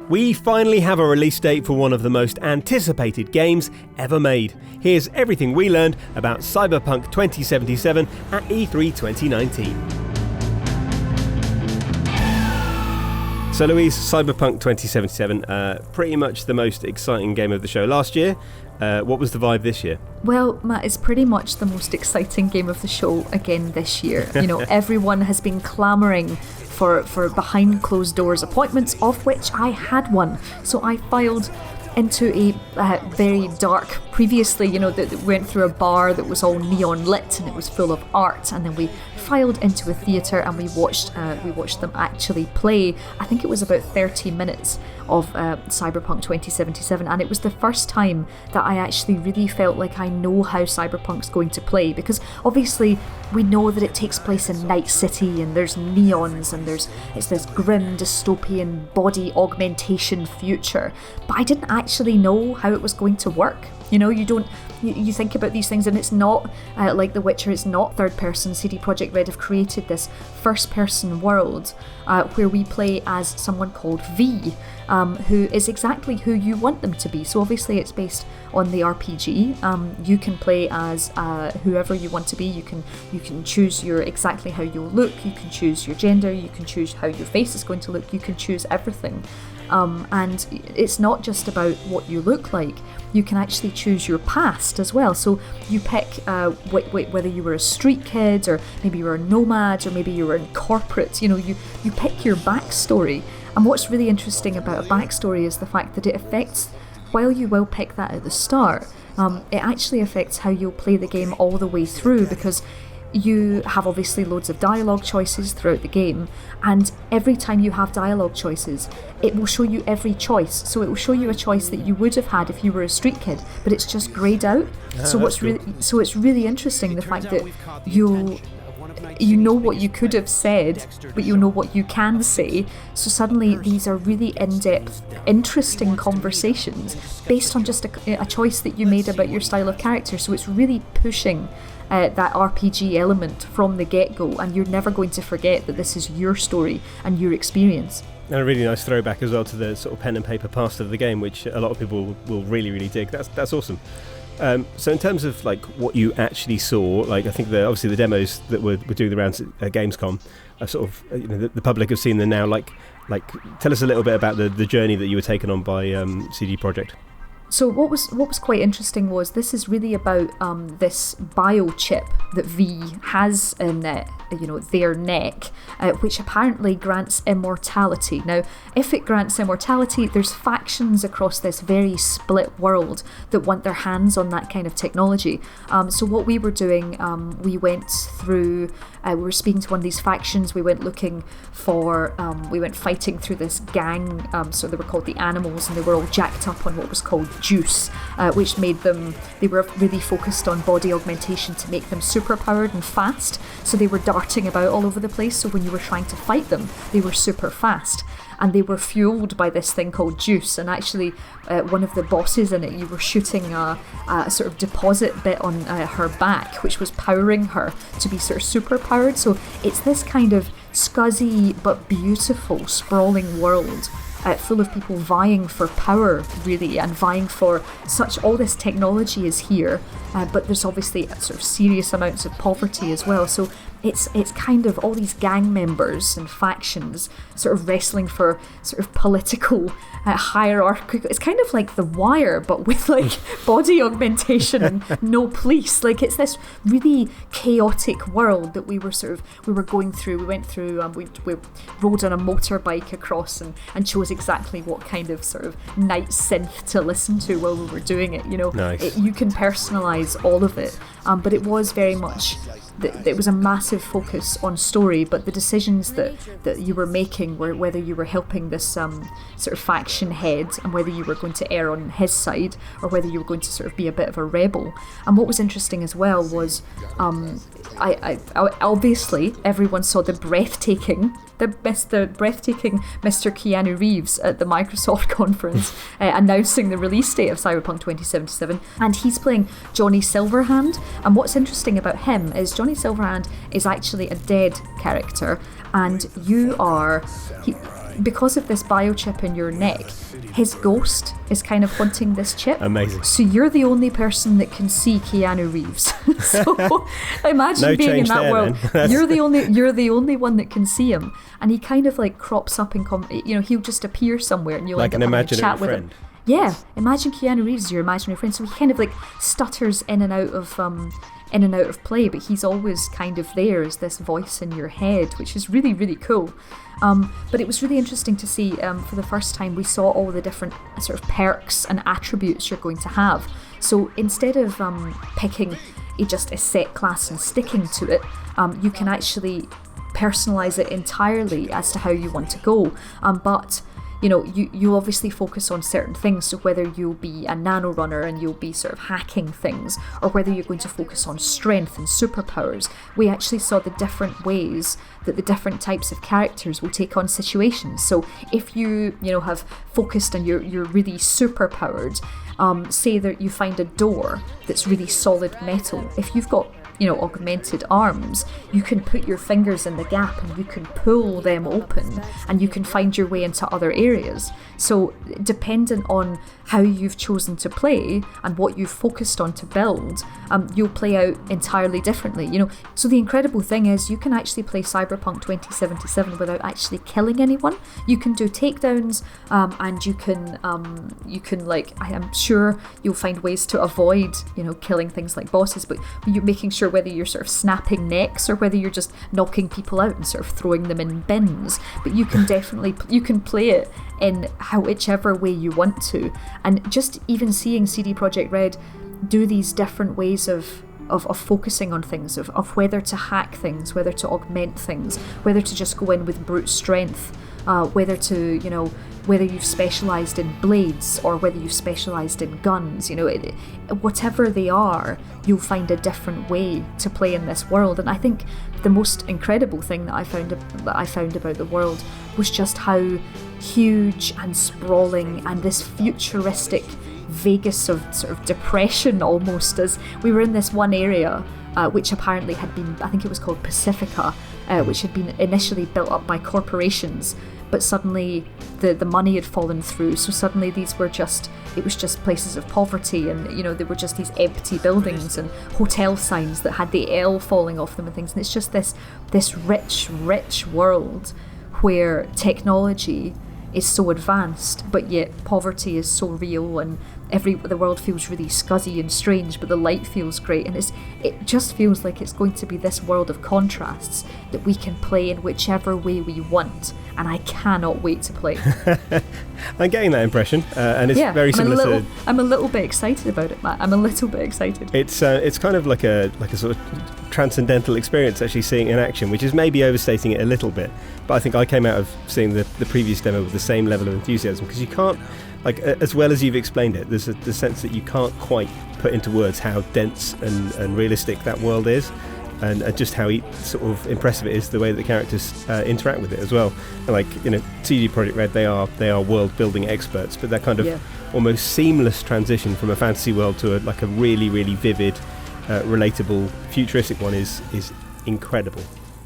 We finally have a release date for one of the most anticipated games ever made. Here's everything we learned about Cyberpunk 2077 at E3 2019. So Louise, Cyberpunk 2077, pretty much the most exciting game of the show last year. What was the vibe this year? Well, Matt, it's pretty much the most exciting game of the show again this year. You know, everyone has been clamouring for behind closed doors appointments, of which I had one. So I filed into a very dark, previously, you know, that went through a bar that was all neon lit and it was full of art, and then we filed into a theatre and we watched them actually play. I think it was about 30 minutes of Cyberpunk 2077, and it was the first time that I actually really felt like I know how Cyberpunk's going to play, because obviously we know that it takes place in Night City and there's neons and it's this grim dystopian body augmentation future, but I didn't actually know how it was going to work. You know, you think about these things and it's not like The Witcher, it's not third person. CD Projekt Red have created this first person world where we play as someone called V, who is exactly who you want them to be. So obviously it's based on the RPG. You can play as whoever you want to be. You can choose exactly how you'll look, you can choose your gender, you can choose how your face is going to look, you can choose everything. And it's not just about what you look like, you can actually choose your past as well. So you pick whether you were a street kid, or maybe you were a nomad, or maybe you were in corporate. You know, you pick your backstory. And what's really interesting about a backstory is the fact that it affects, while you will pick that at the start, it actually affects how you'll play the game all the way through, because you have obviously loads of dialogue choices throughout the game, and every time you have dialogue choices, it will show you every choice. So it will show you a choice that you would have had if you were a street kid, but it's just greyed out. So it's really interesting, the fact that you know what you could have said, but you know what you can say. So suddenly these are really in-depth, interesting conversations based on just a choice that you made about your style of character. So it's really pushing that RPG element from the get-go, and you're never going to forget that this is your story and your experience. And a really nice throwback as well to the sort of pen and paper past of the game, which a lot of people will really, really dig. That's awesome. So in terms of like what you actually saw, like I think obviously the demos that were doing the rounds at Gamescom, sort of the public have seen them now. Like tell us a little bit about the journey that you were taken on by CD Projekt. So what was quite interesting was this is really about this biochip that V has in their neck, which apparently grants immortality. Now, if it grants immortality, there's factions across this very split world that want their hands on that kind of technology. So what we were doing, we went through, we were speaking to one of these factions, we went fighting through this gang, so they were called the Animals, and they were all jacked up on what was called juice, which made them, they were really focused on body augmentation to make them super powered and fast, so they were darting about all over the place, so when you were trying to fight them, they were super fast. And they were fueled by this thing called juice, and actually one of the bosses in it, you were shooting a sort of deposit bit on her back, which was powering her to be sort of super powered. So it's this kind of scuzzy but beautiful sprawling world, full of people vying for power, really, and vying for all this technology is here, but there's obviously sort of serious amounts of poverty as well. So it's kind of all these gang members and factions sort of wrestling for sort of political hierarchical. It's kind of like The Wire, but with like body augmentation and no police. Like it's this really chaotic world that we were going through. We went through, we rode on a motorbike across and chose exactly what kind of sort of night synth to listen to while we were doing it. You know, nice. You can personalize all of it, but it was very much. It was a massive focus on story, but the decisions that you were making were whether you were helping this sort of faction head, and whether you were going to err on his side or whether you were going to sort of be a bit of a rebel. And what was interesting as well was I obviously everyone saw the breathtaking Mr. Keanu Reeves at the Microsoft conference announcing the release date of Cyberpunk 2077, and he's playing Johnny Silverhand. And what's interesting about him is Johnny Silverhand is actually a dead character, and because of this biochip in your neck, his ghost is kind of hunting this chip. Amazing. So you're the only person that can see Keanu Reeves. So imagine No being in change that there, world. then. You're the only one that can see him, and he kind of like crops up and he'll just appear somewhere, and you'll Like end an up having a imaginary chat with friend. him. Yeah, imagine Keanu Reeves as your imaginary friend. So he kind of like stutters in and out of play, but he's always kind of there as this voice in your head, which is really, really cool. But it was really interesting to see, for the first time, we saw all the different sort of perks and attributes you're going to have. So instead of picking just a set class and sticking to it, you can actually personalize it entirely as to how you want to go. But you obviously focus on certain things, so whether you'll be a nano runner and you'll be sort of hacking things, or whether you're going to focus on strength and superpowers, we actually saw the different ways that the different types of characters will take on situations. So if you have focused and you're really super powered, say that you find a door that's really solid metal, if you've got augmented arms, you can put your fingers in the gap and you can pull them open and you can find your way into other areas. So dependent on how you've chosen to play and what you've focused on to build, you'll play out entirely differently. So the incredible thing is you can actually play Cyberpunk 2077 without actually killing anyone. You can do takedowns, and you can like, I am sure you'll find ways to avoid killing things like bosses, but you're making sure whether you're sort of snapping necks or whether you're just knocking people out and sort of throwing them in bins. But you can definitely play it in whichever way you want to. And just even seeing CD Projekt Red do these different ways of focusing on things, of whether to hack things, whether to augment things, whether to just go in with brute strength, whether you've specialised in blades or whether you've specialised in guns, whatever they are, you'll find a different way to play in this world. And I think the most incredible thing that I found about the world was just how huge and sprawling and this futuristic Vegas of sort of depression almost, as we were in this one area which apparently had been, I think it was called Pacifica, which had been initially built up by corporations, but suddenly the money had fallen through, so suddenly it was just places of poverty, and there were just these empty buildings and hotel signs that had the L falling off them and things, and it's just this rich world where technology is so advanced, but yet poverty is so real, and the world feels really scuzzy and strange, but the light feels great, and it just feels like it's going to be this world of contrasts that we can play in whichever way we want, and I cannot wait to play. I'm getting that impression, and it's very similar to... I'm a little bit excited about it, Matt. I'm a little bit excited. It's kind of like a sort of transcendental experience actually seeing it in action, which is maybe overstating it a little bit, but I think I came out of seeing the previous demo with the same level of enthusiasm, because you can't, like, as well as you've explained it, there's the sense that you can't quite put into words how dense and realistic that world is, and just how sort of impressive it is the way that the characters interact with it as well. And like, CD Projekt Red, they are world building experts, but that kind of almost seamless transition from a fantasy world to a really, really vivid, relatable, futuristic one is incredible.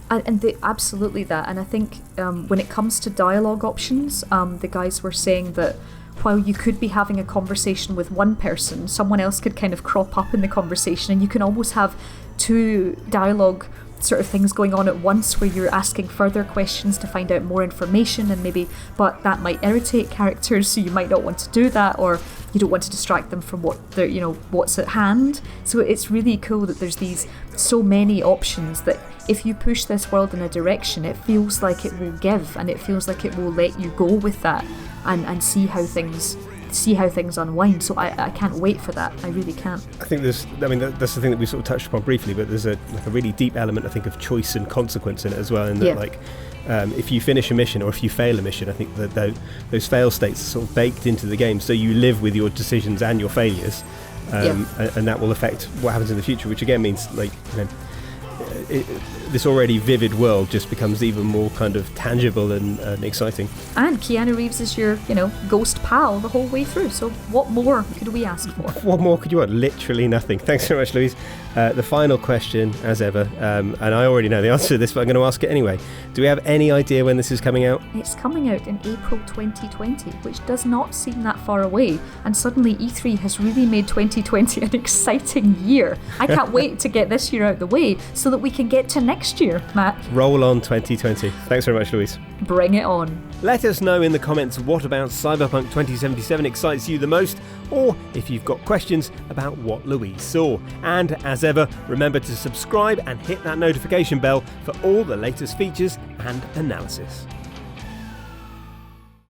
And absolutely that. And I think when it comes to dialogue options, the guys were saying that while you could be having a conversation with one person, someone else could kind of crop up in the conversation, and you can almost have two dialogue sort of things going on at once, where you're asking further questions to find out more information, and but that might irritate characters, so you might not want to do that, or you don't want to distract them from what's at hand. So it's really cool that there's these so many options that if you push this world in a direction, it feels like it will give, and it feels like it will let you go with that and see how things unwind. So I can't wait for that. I really can't. I think that's the thing that we sort of touched upon briefly, but there's a really deep element, I think, of choice and consequence in it as well, in that if you finish a mission or if you fail a mission, I think that those fail states are sort of baked into the game, so you live with your decisions and your failures, and that will affect what happens in the future, which again means this already vivid world just becomes even more kind of tangible and exciting. And Keanu Reeves is your, ghost pal the whole way through. So what more could we ask for? What more could you want? Literally nothing. Thanks very much, Louise. The final question, as ever, and I already know the answer to this, but I'm going to ask it anyway. Do we have any idea when this is coming out? It's coming out in April 2020, which does not seem that far away. And suddenly E3 has really made 2020 an exciting year. I can't wait to get this year out the way so that we can get to next year, Matt. Roll on 2020. Thanks very much, Louise. Bring it on. Let us know in the comments what about Cyberpunk 2077 excites you the most, or if you've got questions about what Louise saw. And as ever, remember to subscribe and hit that notification bell for all the latest features and analysis.